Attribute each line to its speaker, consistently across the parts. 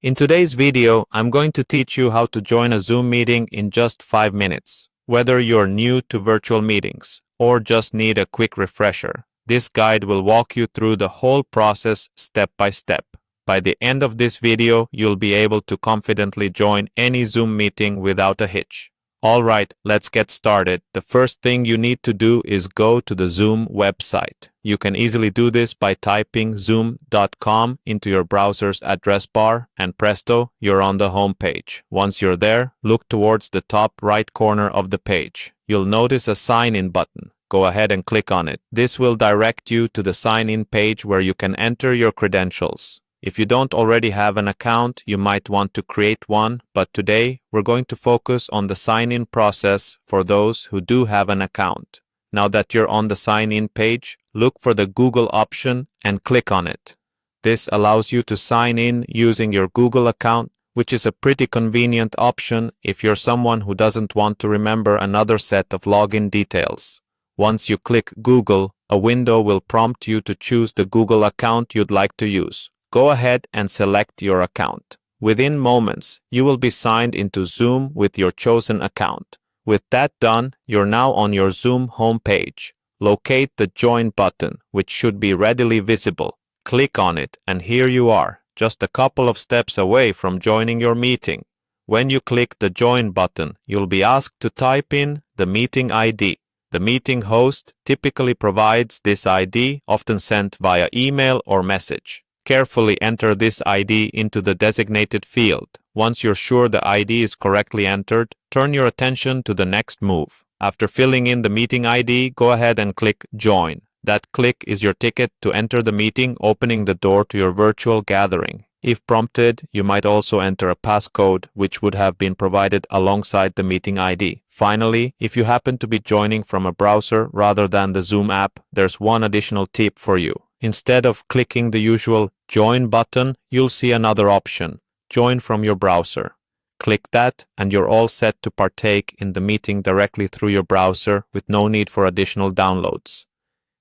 Speaker 1: In today's video, I'm going to teach you how to join a Zoom meeting in just 5 minutes. Whether you're new to virtual meetings or just need a quick refresher, this guide will walk you through the whole process step by step. By the end of this video, you'll be able to confidently join any Zoom meeting without a hitch. Alright, let's get started. The first thing you need to do is go to the Zoom website. You can easily do this by typing zoom.com into your browser's address bar, and presto, you're on the home page. Once you're there, look towards the top right corner of the page. You'll notice a sign-in button. Go ahead and click on it. This will direct you to the sign-in page where you can enter your credentials. If you don't already have an account, you might want to create one, but today we're going to focus on the sign-in process for those who do have an account. Now that you're on the sign-in page, look for the Google option and click on it. This allows you to sign in using your Google account, which is a pretty convenient option if you're someone who doesn't want to remember another set of login details. Once you click Google, a window will prompt you to choose the Google account you'd like to use. Go ahead and select your account. Within moments, you will be signed into Zoom with your chosen account. With that done, you're now on your Zoom homepage. Locate the Join button, which should be readily visible. Click on it, and here you are, just a couple of steps away from joining your meeting. When you click the Join button, you'll be asked to type in the meeting ID. The meeting host typically provides this ID, often sent via email or message. Carefully enter this ID into the designated field. Once you're sure the ID is correctly entered, turn your attention to the next move. After filling in the meeting ID, go ahead and click Join. That click is your ticket to enter the meeting, opening the door to your virtual gathering. If prompted, you might also enter a passcode, which would have been provided alongside the meeting ID. Finally, if you happen to be joining from a browser rather than the Zoom app, there's one additional tip for you. Instead of clicking the usual Join button, you'll see another option, Join from your browser. Click that and you're all set to partake in the meeting directly through your browser with no need for additional downloads.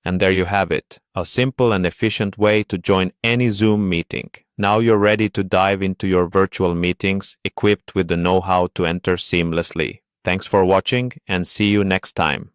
Speaker 1: And there you have it, a simple and efficient way to join any Zoom meeting. Now you're ready to dive into your virtual meetings, equipped with the know-how to enter seamlessly. Thanks for watching and see you next time.